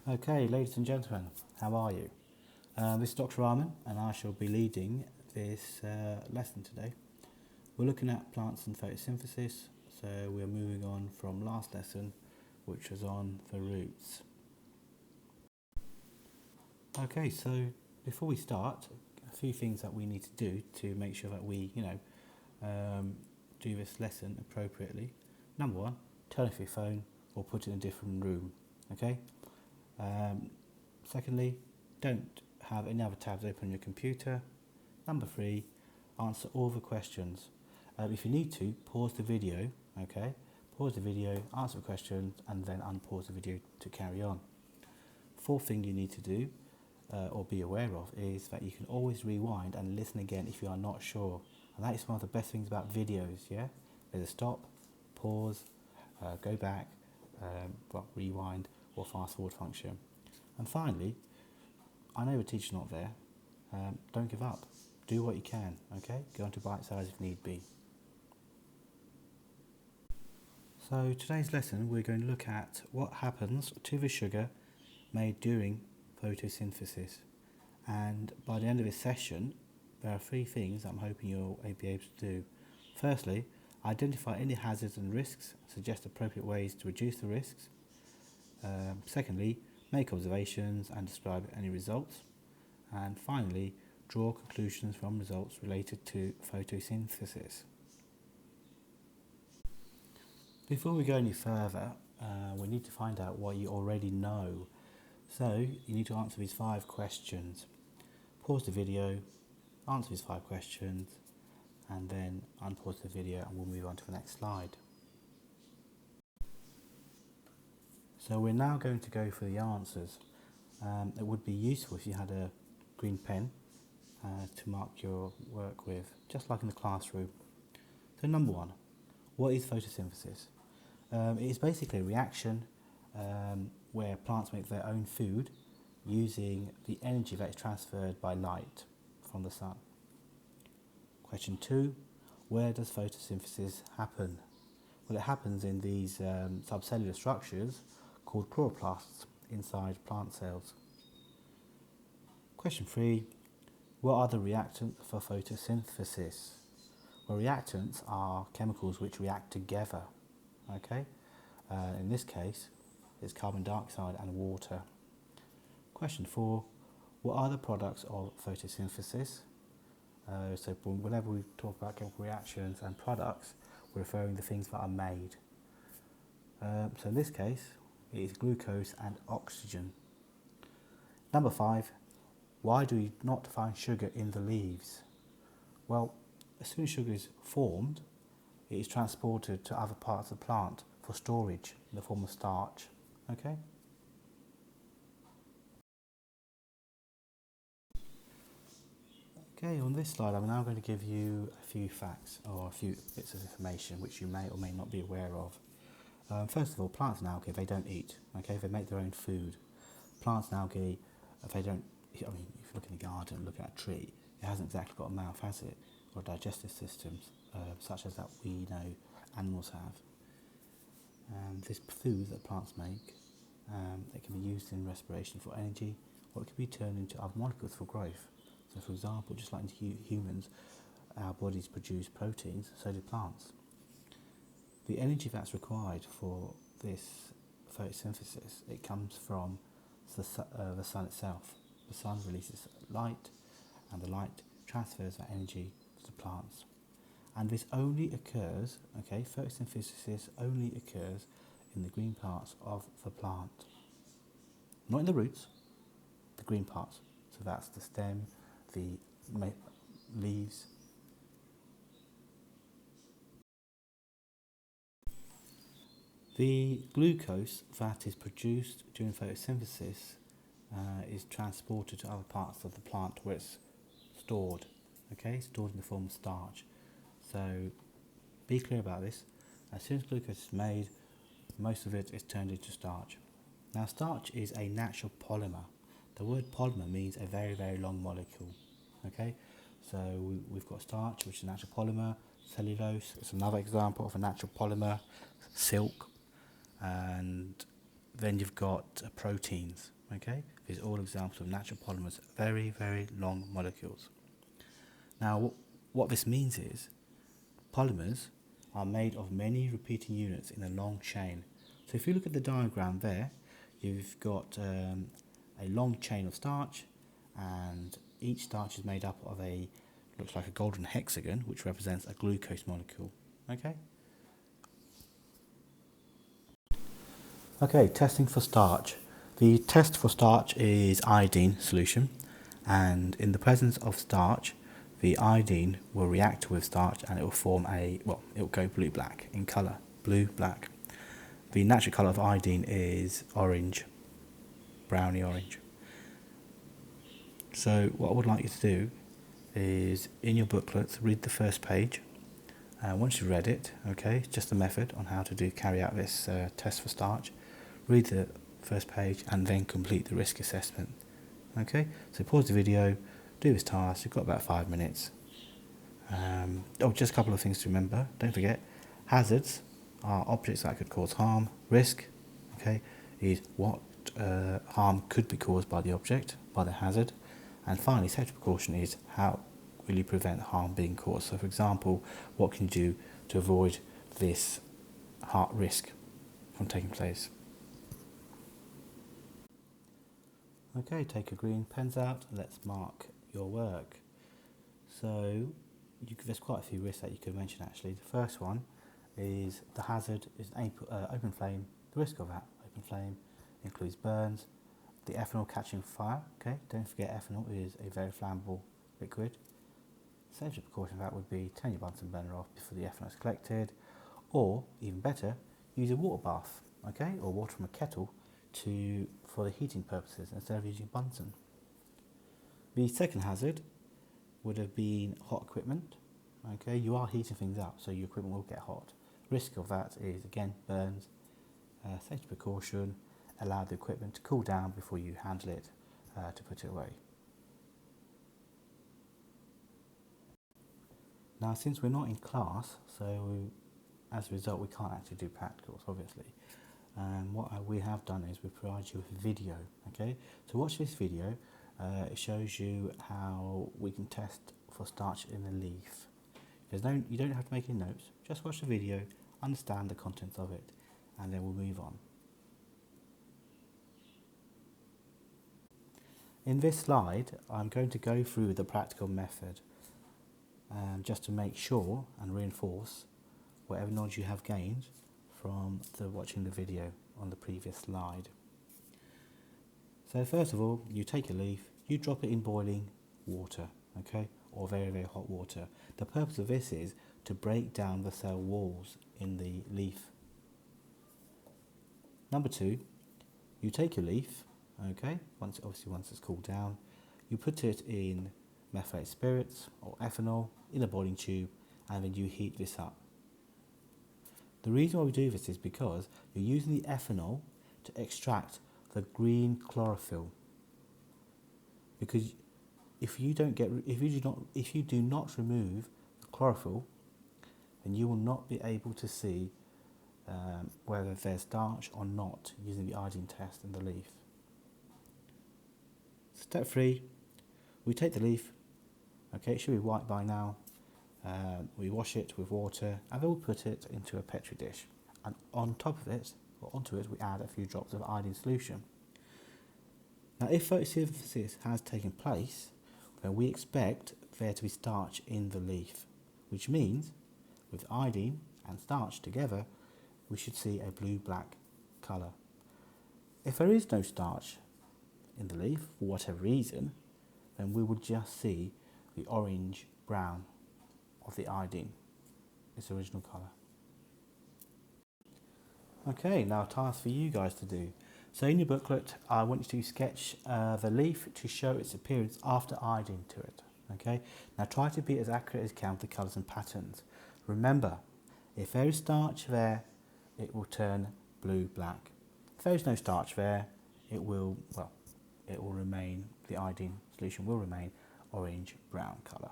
Okay, ladies and gentlemen, how are you? This is Dr. Rahman, and I shall be leading this lesson today. We're looking at plants and photosynthesis, so we're moving on from last lesson, which was on the roots. Okay, so before we start, a few things that we need to do to make sure that we, do this lesson appropriately. Number one, turn off your phone or put it in a different room. Okay. Secondly, don't have any other tabs open on your computer. Number three, answer all the questions. If you need to, pause the video, okay? Pause the video, answer the questions, and then unpause the video to carry on. Fourth thing you need to do, or be aware of, is that you can always rewind and listen again if you are not sure. And that is one of the best things about videos, yeah? There's a stop, pause, go back, rewind, or fast forward function. And finally, I know the teacher's not there. Don't give up. Do what you can, okay? Go on to bite size if need be. So today's lesson, we're going to look at what happens to the sugar made during photosynthesis. And by the end of this session, there are three things I'm hoping you'll be able to do. Firstly, identify any hazards and risks, suggest appropriate ways to reduce the risks. Secondly, make observations and describe any results. And finally, draw conclusions from results related to photosynthesis. Before we go any further, we need to find out what you already know. So you need to answer these 5 questions. Pause the video, answer these 5 questions, and then unpause the video and we'll move on to the next slide. So we're now going to go for the answers. It would be useful if you had a green pen to mark your work with, just like in the classroom. So number 1, what is photosynthesis? It is basically a reaction where plants make their own food using the energy that is transferred by light from the sun. Question 2, where does photosynthesis happen? Well, it happens in these subcellular structures called chloroplasts inside plant cells. Question 3, what are the reactants for photosynthesis? Well, reactants are chemicals which react together. Okay, in this case, it's carbon dioxide and water. Question 4, what are the products of photosynthesis? So whenever we talk about chemical reactions and products, we're referring to things that are made. So in this case, it is glucose and oxygen. Number 5, why do we not find sugar in the leaves? Well, as soon as sugar is formed, it is transported to other parts of the plant for storage in the form of starch. Okay? Okay, on this slide I'm now going to give you a few facts or a few bits of information which you may or may not be aware of. First of all, plants and algae, they don't eat. Okay, they make their own food. Plants and algae, they don't, if you look in the garden, look at a tree, it hasn't exactly got a mouth, has it? Or digestive systems, such as that we know animals have. This food that plants make, it can be used in respiration for energy, or it can be turned into other molecules for growth. So for example, just like in humans, our bodies produce proteins, so do plants. The energy that's required for this photosynthesis, it comes from the sun itself. The sun releases light, and the light transfers that energy to the plants. And this only occurs, okay, photosynthesis only occurs in the green parts of the plant. Not in the roots, the green parts. So that's the stem, the leaves. The glucose that is produced during photosynthesis is transported to other parts of the plant where it's stored, okay, stored in the form of starch. So be clear about this. As soon as glucose is made, most of it is turned into starch. Now, starch is a natural polymer. The word polymer means a very, very long molecule. Okay, so we've got starch, which is a natural polymer. Cellulose is another example of a natural polymer. Silk, and Then you've got proteins. Okay, these are all examples of natural polymers, very, very long molecules. Now, what this means is polymers are made of many repeating units in a long chain. So if you look at the diagram there, you've got a long chain of starch, and each starch is made up of looks like a golden hexagon, which represents a glucose molecule. Okay? Okay, testing for starch. The test for starch is iodine solution, and in the presence of starch, the iodine will react with starch and it will form it will go blue-black in colour, blue-black. The natural colour of iodine is orange, browny orange. So what I would like you to do is, in your booklets, read the first page. Once you've read it, okay, just the method on how to carry out this test for starch. Read the first page and then complete the risk assessment. Okay, so pause the video, do this task. You've got about 5 minutes. Just a couple of things to remember. Don't forget, hazards are objects that could cause harm. Risk, okay, is what harm could be caused by the object, by the hazard. And finally, safety precaution is how will you prevent harm being caused. So, for example, what can you do to avoid this heart risk from taking place? Okay, take your green pens out and let's mark your work. So there's quite a few risks that you could mention actually. The first one is the hazard is open flame. The risk of that open flame includes burns, the ethanol catching fire. Okay, don't forget ethanol is a very flammable liquid. Safety precaution for that would be turn your Bunsen burner off before the ethanol is collected, or even better, use a water bath, okay, or water from a kettle for the heating purposes instead of using Bunsen. The second hazard would have been hot equipment. Okay, you are heating things up, so your equipment will get hot. Risk of that is again burns. Safety precaution: allow the equipment to cool down before you handle it to put it away. Now, since we're not in class, so as a result we can't actually do practicals, obviously. What we have done is we provide you with a video. Okay, so watch this video. It shows you how we can test for starch in a leaf. You don't have to make any notes. Just watch the video, understand the contents of it, and then we'll move on. In this slide, I'm going to go through the practical method, just to make sure and reinforce whatever knowledge you have gained from watching the video on the previous slide. So first of all, you take a leaf, you drop it in boiling water, okay, or very, very hot water. The purpose of this is to break down the cell walls in the leaf. Number two, you take your leaf, okay, once it's cooled down, you put it in methylated spirits or ethanol in a boiling tube, and then you heat this up. The reason why we do this is because you're using the ethanol to extract the green chlorophyll. Because if you do not remove the chlorophyll, then you will not be able to see whether there's starch or not using the iodine test in the leaf. Step 3, we take the leaf. Okay, it should be white by now. We wash it with water and then we'll put it into a petri dish, and on top of it, or onto it, we add a few drops of iodine solution. Now, if photosynthesis has taken place, then we expect there to be starch in the leaf, which means with iodine and starch together, we should see a blue-black colour. If there is no starch in the leaf for whatever reason, then we would just see the orange-brown of the iodine, its original colour. Okay, now a task for you guys to do. So in your booklet, I want you to sketch the leaf to show its appearance after iodine to it. Okay, now try to be as accurate as you can with the colours and patterns. Remember, if there is starch there, it will turn blue-black. If there is no starch there, it will remain, the iodine solution will remain orange-brown colour.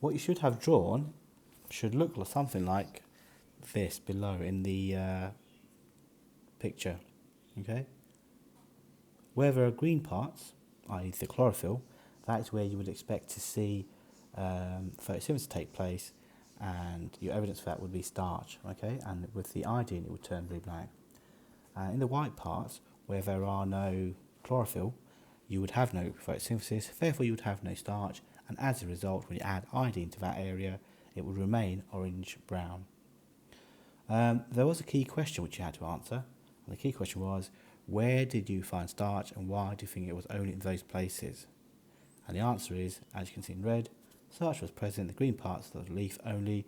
What you should have drawn should look something like this below in the picture. Okay, where there are green parts, i.e. the chlorophyll, that's where you would expect to see photosynthesis take place, and your evidence for that would be starch. Okay, and with the iodine it would turn blue-black. In the white parts, where there are no chlorophyll, you would have no photosynthesis, therefore you would have no starch, and as a result, when you add iodine to that area, it would remain orange-brown. There was a key question which you had to answer, and the key question was, where did you find starch and why do you think it was only in those places? And the answer is, as you can see in red, starch was present in the green parts of the leaf only.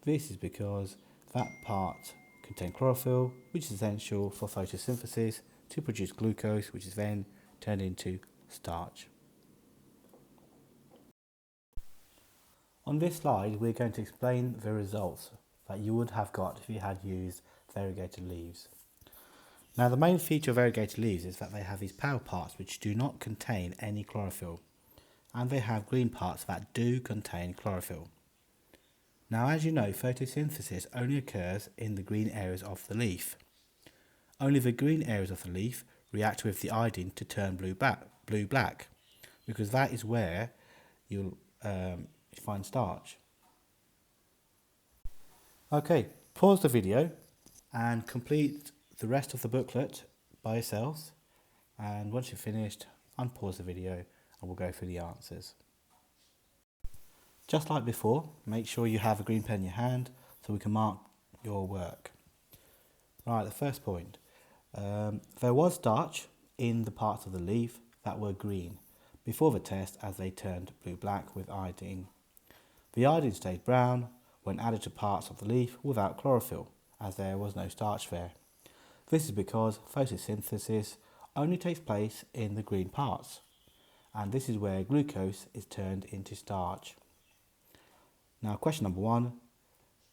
This is because that part contained chlorophyll, which is essential for photosynthesis to produce glucose, which is then turned into starch. On this slide, we're going to explain the results that you would have got if you had used variegated leaves. Now, the main feature of variegated leaves is that they have these pale parts which do not contain any chlorophyll, and they have green parts that do contain chlorophyll. Now, as you know, photosynthesis only occurs in the green areas of the leaf. Only the green areas of the leaf react with the iodine to turn blue-black, because that is where you'll find starch. Okay, pause the video and complete the rest of the booklet by yourselves, and once you've finished, unpause the video and we'll go through the answers. Just like before, make sure you have a green pen in your hand so we can mark your work. Right, the first point. There was starch in the parts of the leaf that were green before the test, as they turned blue-black with iodine. The iodine stayed brown when added to parts of the leaf without chlorophyll, as there was no starch there. This is because photosynthesis only takes place in the green parts, and this is where glucose is turned into starch. Now, question number 1,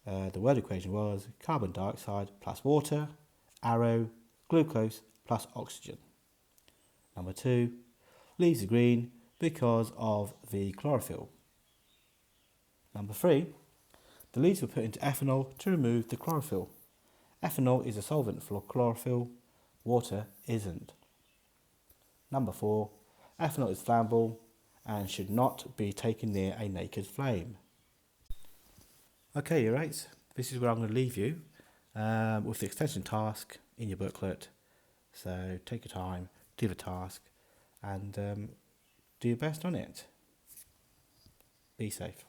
the word equation was carbon dioxide plus water, arrow, glucose plus oxygen. Number 2, leaves are green because of the chlorophyll. Number 3, the leaves were put into ethanol to remove the chlorophyll. Ethanol is a solvent for chlorophyll, water isn't. Number 4, ethanol is flammable and should not be taken near a naked flame. Okay, your mates, this is where I'm going to leave you with the extension task in your booklet. So take your time, do the task, and do your best on it. Be safe.